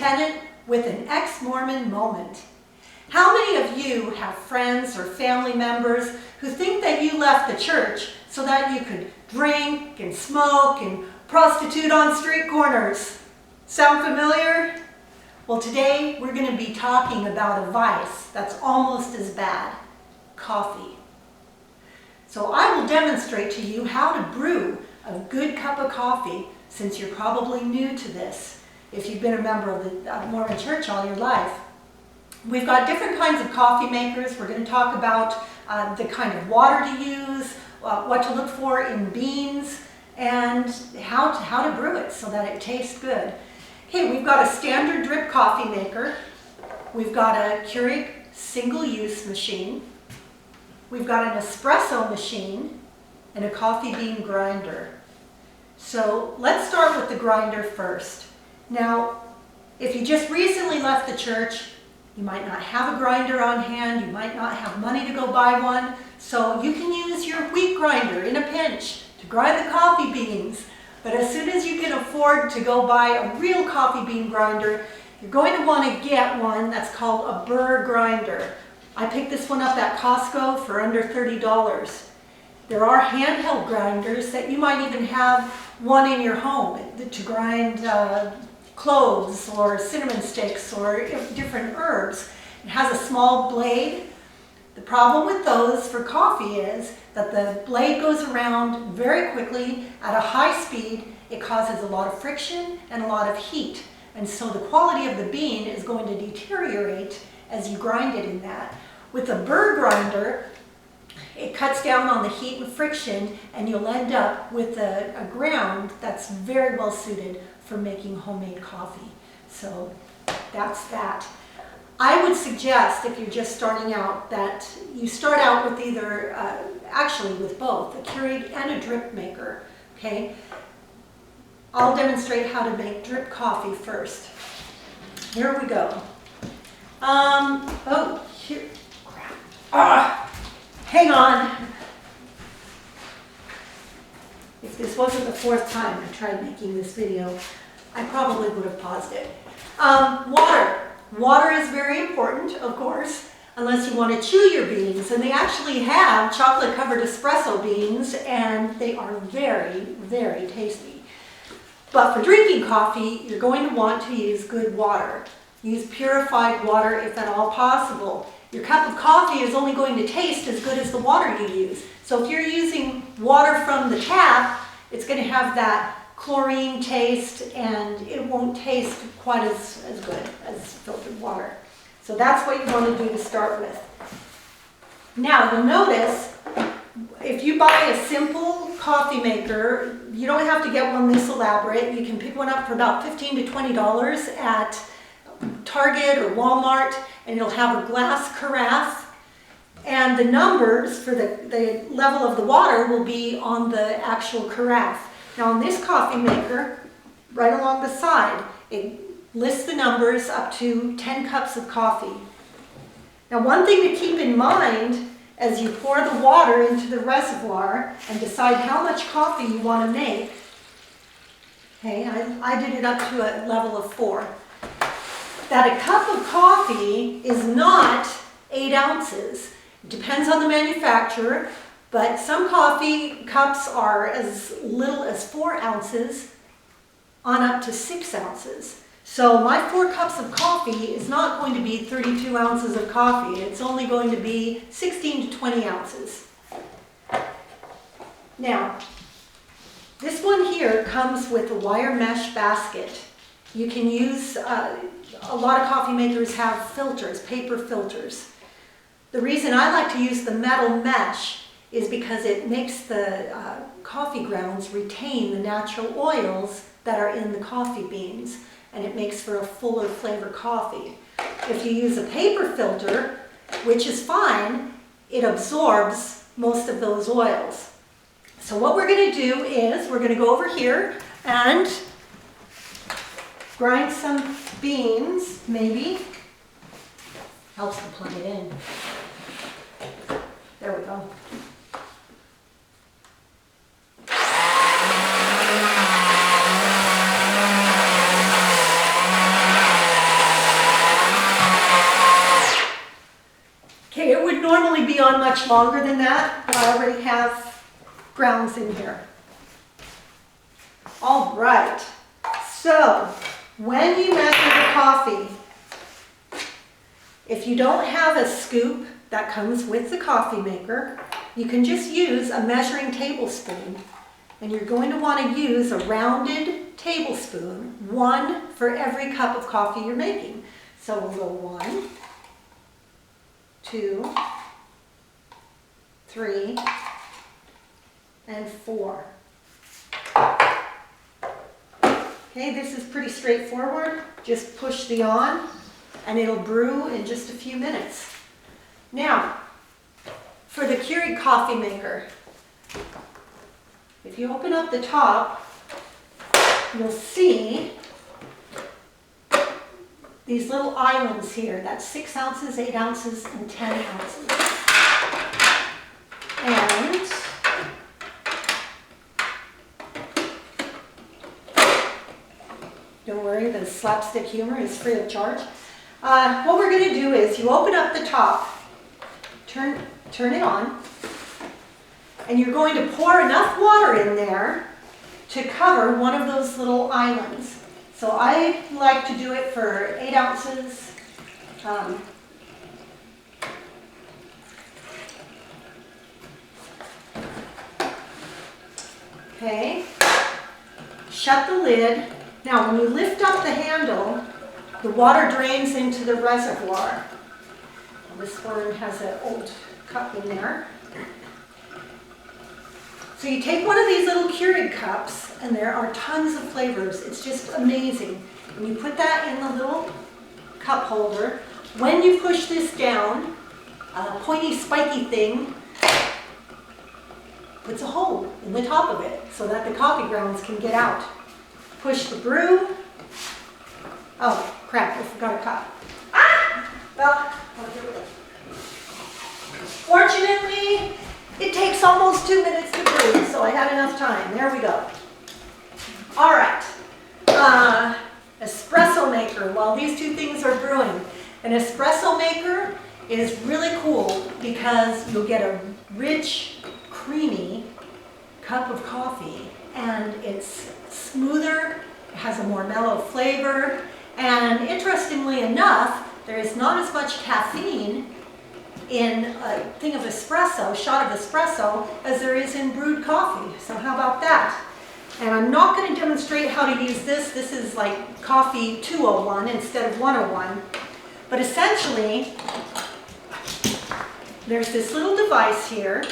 tenant with an ex-Mormon moment. How many of you have friends or family members who think that you left the church so that you could drink and smoke and prostitute on street corners? Sound familiar? Well, today we're going to be talking about a vice that's almost as bad: coffee. So I will demonstrate to you how to brew a good cup of coffee, since you're probably new to this if you've been a member of the Mormon church all your life. We've got different kinds of coffee makers. We're going to talk about the kind of water to use, what to look for in beans, and how to brew it so that it tastes good. Okay, we've got a standard drip coffee maker. We've got a Keurig single-use machine. We've got an espresso machine and a coffee bean grinder. So let's start with the grinder first. Now, if you just recently left the church, you might not have a grinder on hand, you might not have money to go buy one, so you can use your wheat grinder in a pinch to grind the coffee beans. But as soon as you can afford to go buy a real coffee bean grinder, you're going to want to get one that's called a burr grinder. I picked this one up at Costco for under $30. There are handheld grinders that you might even have one in your home to grind cloves or cinnamon sticks or different herbs. It has a small blade. The problem with those for coffee is that the blade goes around very quickly at a high speed. It causes a lot of friction and a lot of heat. And so the quality of the bean is going to deteriorate as you grind it in that. With a burr grinder, it cuts down on the heat and friction, and you'll end up with a ground that's very well suited for making homemade coffee. So that's that. I would suggest, if you're just starting out, that you start out with either, actually with both, a Keurig and a drip maker, okay? I'll demonstrate how to make drip coffee first. Here we go. Oh, here, crap. Hang on. If this wasn't the fourth time I tried making this video, I probably would have paused it. Water. Water is very important, of course, unless you want to chew your beans. And they actually have chocolate-covered espresso beans, and they are very, very tasty. But for drinking coffee, you're going to want to use good water. Use purified water if at all possible. Your cup of coffee is only going to taste as good as the water you use. So if you're using water from the tap, it's going to have that chlorine taste, and it won't taste quite as good as filtered water. So that's what you want to do to start with. Now, you'll notice, if you buy a simple coffee maker, you don't have to get one this elaborate. You can pick one up for about $15 to $20 at Target or Walmart, and you'll have a glass carafe, and the numbers for the level of the water will be on the actual carafe. Now on this coffee maker, right along the side, it lists the numbers up to 10 cups of coffee. Now one thing to keep in mind as you pour the water into the reservoir and decide how much coffee you want to make, okay, I did it up to a level of 4, that a cup of coffee is not 8 ounces. It depends on the manufacturer, but some coffee cups are as little as 4 ounces on up to 6 ounces. So my 4 cups of coffee is not going to be 32 ounces of coffee. It's only going to be 16 to 20 ounces. Now, this one here comes with a wire mesh basket. You can use, a lot of coffee makers have filters, paper filters. The reason I like to use the metal mesh is because it makes the coffee grounds retain the natural oils that are in the coffee beans, and it makes for a fuller flavor coffee. If you use a paper filter, which is fine, it absorbs most of those oils. So what we're going to do is we're going to go over here and grind some beans, maybe. Helps to plug it in. There we go. on much longer than that, but I already have grounds in here. All right, so when you measure the coffee, if you don't have a scoop that comes with the coffee maker, you can just use a measuring tablespoon. And you're going to want to use a rounded tablespoon, one for every cup of coffee you're making. So we'll go 1, 2, 3, and 4. Okay, this is pretty straightforward. Just push the on and it'll brew in just a few minutes. Now, for the Keurig coffee maker, if you open up the top, you'll see these little islands here. That's 6 ounces, 8 ounces, and 10 ounces. And don't worry, the slapstick humor is free of charge. What we're going to do is you open up the top, turn it on, and you're going to pour enough water in there to cover one of those little islands. So I like to do it for 8 ounces. Okay, shut the lid. Now when you lift up the handle, the water drains into the reservoir. This one has an old cup in there. So you take one of these little Keurig cups, and there are tons of flavors. It's just amazing. And you put that in the little cup holder. When you push this down, a pointy, spiky thing puts a hole in the top of it so that the coffee grounds can get out. Push the brew. Oh, crap, I forgot a cup. Ah! Well, I'll do it. Fortunately, it takes almost 2 minutes to brew, so I had enough time. There we go. All right. Espresso maker. While these two things are brewing, an espresso maker is really cool because you'll get a rich, creamy cup of coffee, and it's smoother, it has a more mellow flavor, and interestingly enough, there is not as much caffeine in a thing of espresso, shot of espresso, as there is in brewed coffee. So how about that? And I'm not going to demonstrate how to use this. This is like coffee 201 instead of 101. But essentially, there's this little device here,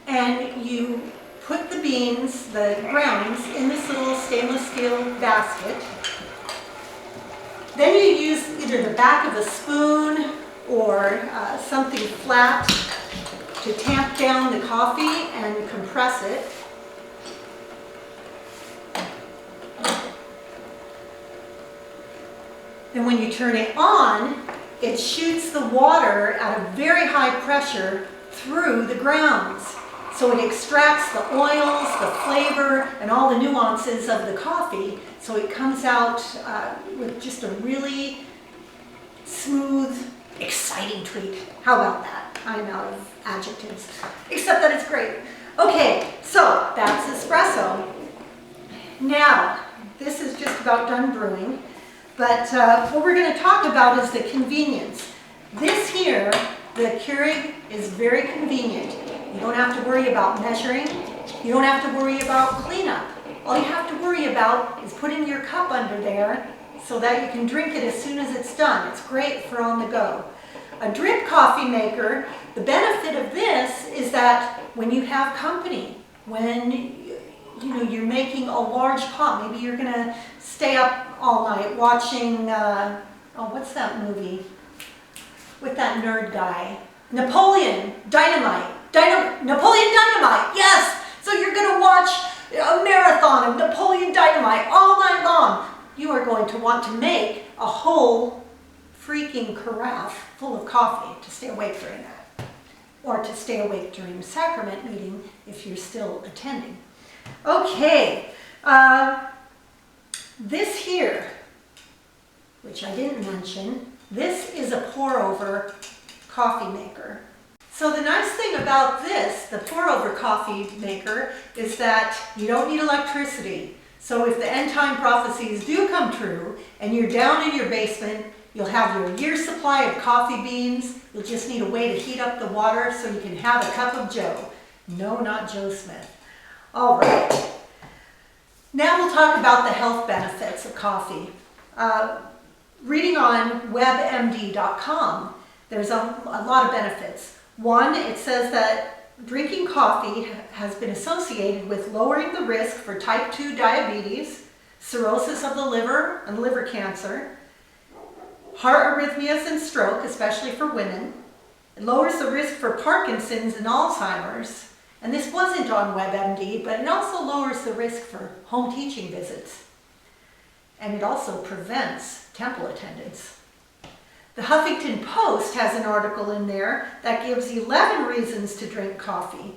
and you put the beans, the grounds, in this little stainless steel basket. Then you use either the back of a spoon or something flat to tamp down the coffee and compress it. And when you turn it on, it shoots the water at a very high pressure through the grounds. So it extracts the oils, the flavor, and all the nuances of the coffee. So it comes out with just a really smooth, exciting treat. How about that? I'm out of adjectives, except that it's great. Okay, so that's espresso. Now, this is just about done brewing, but what we're going to talk about is the convenience. This here, the Keurig, is very convenient. You don't have to worry about measuring. You don't have to worry about cleanup. All you have to worry about is putting your cup under there so that you can drink it as soon as it's done. It's great for on the go. A drip coffee maker, the benefit of this is that when you have company, when you're making a large pot, maybe you're going to stay up all night watching, what's that movie with that nerd guy? Napoleon Dynamite. Napoleon Dynamite, yes! So you're going to watch a marathon of Napoleon Dynamite all night long. You are going to want to make a whole freaking carafe full of coffee to stay awake during that. Or to stay awake during the sacrament meeting if you're still attending. Okay, this here, which I didn't mention, this is a pour-over coffee maker. So the nice thing about this, the pour-over coffee maker, is that you don't need electricity. So if the end time prophecies do come true and you're down in your basement, you'll have your year's supply of coffee beans. You'll just need a way to heat up the water so you can have a cup of Joe. No, not Joe Smith. All right. Now we'll talk about the health benefits of coffee. Reading on webmd.com, there's a lot of benefits. One, it says that drinking coffee has been associated with lowering the risk for type 2 diabetes, cirrhosis of the liver and liver cancer, heart arrhythmias and stroke, especially for women. It lowers the risk for Parkinson's and Alzheimer's. And this wasn't on WebMD, but it also lowers the risk for home teaching visits. And it also prevents temple attendance. The Huffington Post has an article in there that gives 11 reasons to drink coffee.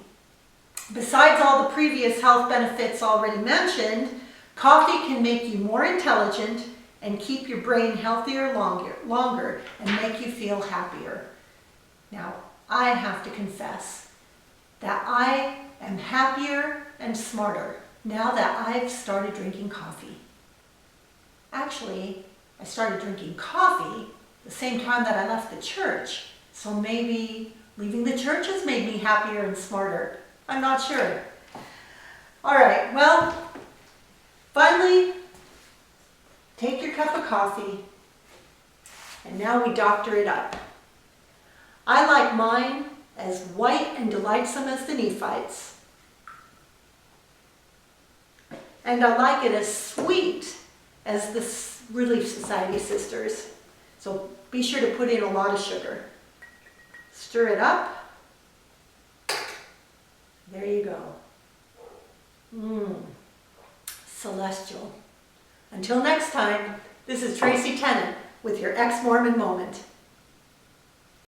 Besides all the previous health benefits already mentioned, coffee can make you more intelligent and keep your brain healthier longer and make you feel happier. Now, I have to confess that I am happier and smarter now that I've started drinking coffee. Actually, I started drinking coffee the same time that I left the church, so maybe leaving the church has made me happier and smarter. I'm not sure. All right, well, finally, take your cup of coffee, and now we doctor it up. I like mine as white and delightsome as the Nephites, and I like it as sweet as the Relief Society sisters. So be sure to put in a lot of sugar. Stir it up. There you go. Celestial. Until next time, this is Tracy Tennant with your Ex-Mormon Moment.